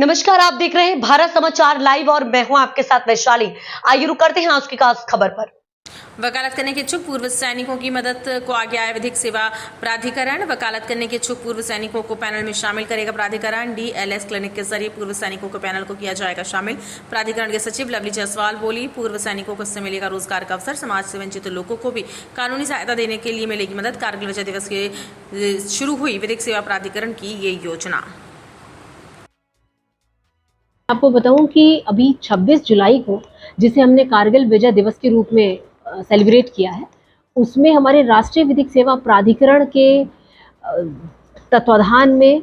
नमस्कार, आप देख रहे हैं भारत समाचार लाइव और मैं हूं आपके साथ वैशाली। आइए रुक करते हैं आज की खास खबर पर। वकालत करने के इच्छुक पूर्व सैनिकों की मदद को आगे आया विधिक सेवा प्राधिकरण। वकालत करने के इच्छुक पूर्व सैनिकों को पैनल में शामिल करेगा प्राधिकरण। डीएलएस क्लिनिक के जरिए पूर्व सैनिकों के पैनल को किया जाएगा शामिल। प्राधिकरण के सचिव लवली जायसवाल बोली, पूर्व सैनिकों को इससे मिलेगा रोजगार का अवसर। समाज से वंचित लोगों को भी कानूनी सहायता देने के लिए मिलेगी मदद। कारगिल विजय दिवस के शुरू हुई विधिक सेवा प्राधिकरण की ये योजना। आपको बताऊं कि अभी 26 जुलाई को जिसे हमने कारगिल विजय दिवस के रूप में सेलिब्रेट किया है, उसमें हमारे राष्ट्रीय विधिक सेवा प्राधिकरण के तत्वाधान में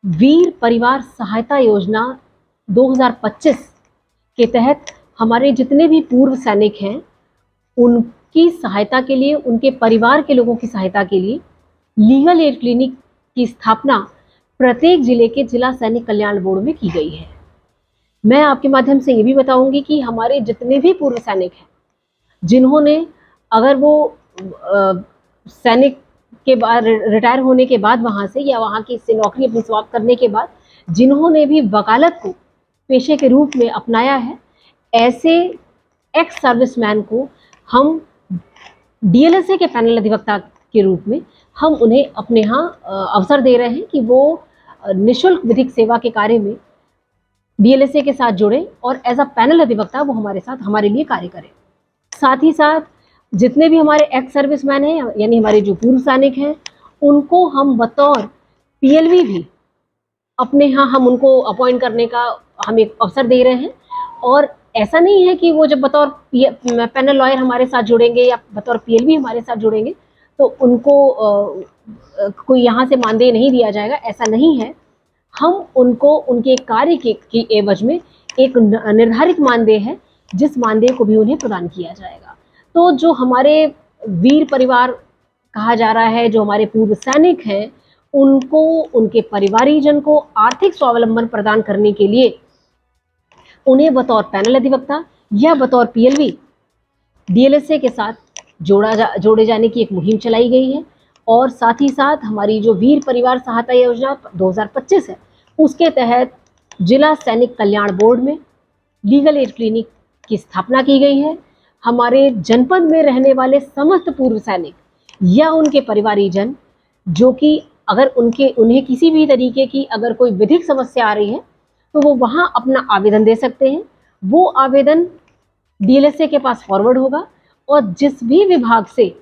वीर परिवार सहायता योजना 2025 के तहत हमारे जितने भी पूर्व सैनिक हैं उनकी सहायता के लिए, उनके परिवार के लोगों की सहायता के लिए लीगल एड क्लिनिक की स्थापना प्रत्येक जिले के जिला सैनिक कल्याण बोर्ड में की गई है। मैं आपके माध्यम से ये भी बताऊंगी कि हमारे जितने भी पूर्व सैनिक हैं जिन्होंने, अगर वो सैनिक के बाद रिटायर होने के बाद वहाँ से या वहाँ की से नौकरी अपनी समाप्त करने के बाद जिन्होंने भी वकालत को पेशे के रूप में अपनाया है, ऐसे एक्स सर्विसमैन को हम डीएलएसए के पैनल अधिवक्ता के रूप में हम उन्हें अपने यहाँ अवसर दे रहे हैं कि वो निःशुल्क विधिक सेवा के कार्य में डीएलएसए के साथ जुड़े और एज अ पैनल अधिवक्ता वो हमारे साथ हमारे लिए कार्य करें। साथ ही साथ जितने भी हमारे एक्स सर्विसमैन हैं यानी हमारे जो पूर्व सैनिक हैं उनको हम बतौर पीएलवी भी अपने यहाँ हम उनको अपॉइंट करने का हम एक अवसर दे रहे हैं। और ऐसा नहीं है कि वो जब बतौर पैनल लॉयर हमारे साथ जुड़ेंगे या बतौर पीएलवी हमारे साथ जुड़ेंगे तो उनको कोई यहाँ से मानदेय नहीं दिया जाएगा, ऐसा नहीं है। हम उनको उनके कार्य की एवज में एक निर्धारित मानदेय है जिस मानदेय को भी उन्हें प्रदान किया जाएगा। तो जो हमारे वीर परिवार कहा जा रहा है, जो हमारे पूर्व सैनिक हैं, उनको, उनके परिवारीजन को आर्थिक स्वावलंबन प्रदान करने के लिए उन्हें बतौर पैनल अधिवक्ता या बतौर पीएलवी डीएलएसए के साथ जोड़े जाने की एक मुहिम चलाई गई है। और साथ ही साथ हमारी जो वीर परिवार सहायता योजना 2025 है, उसके तहत जिला सैनिक कल्याण बोर्ड में लीगल एड क्लिनिक की स्थापना की गई है। हमारे जनपद में रहने वाले समस्त पूर्व सैनिक या उनके परिवारीजन जो कि अगर उन्हें किसी भी तरीके की अगर कोई विधिक समस्या आ रही है तो वो वहाँ अपना आवेदन दे सकते हैं। वो आवेदन डीएलएसए के पास फॉरवर्ड होगा और जिस भी विभाग से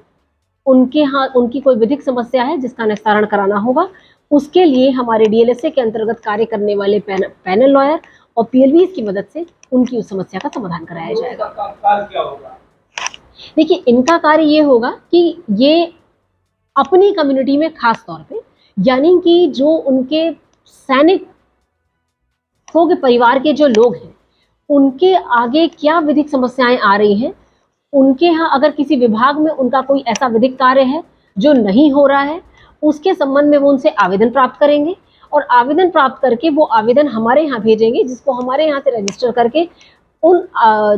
उनके यहाँ उनकी कोई विधिक समस्या है जिसका निस्तारण कराना होगा, उसके लिए हमारे डीएलएसए के अंतर्गत कार्य करने वाले पैनल लॉयर और पीएलवी की मदद से उनकी उस समस्या का समाधान कराया जाएगा। कार्य क्या होगा? देखिए, इनका कार्य ये होगा कि ये अपनी कम्युनिटी में खास तौर पे, यानी कि जो उनके सैनिकों के परिवार के जो लोग हैं उनके आगे क्या विधिक समस्याएं आ रही हैं, उनके यहाँ अगर किसी विभाग में उनका कोई ऐसा विधिक कार्य है जो नहीं हो रहा है, उसके संबंध में वो उनसे आवेदन प्राप्त करेंगे और आवेदन प्राप्त करके वो आवेदन हमारे यहाँ भेजेंगे, जिसको हमारे यहाँ से रजिस्टर करके उन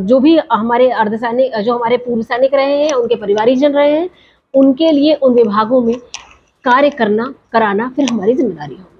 जो भी हमारे अर्धसैनिक, जो हमारे पूर्व सैनिक रहे हैं, उनके परिवारीजन रहे हैं, उनके लिए उन विभागों में कार्य कराना फिर हमारी जिम्मेदारी होगी।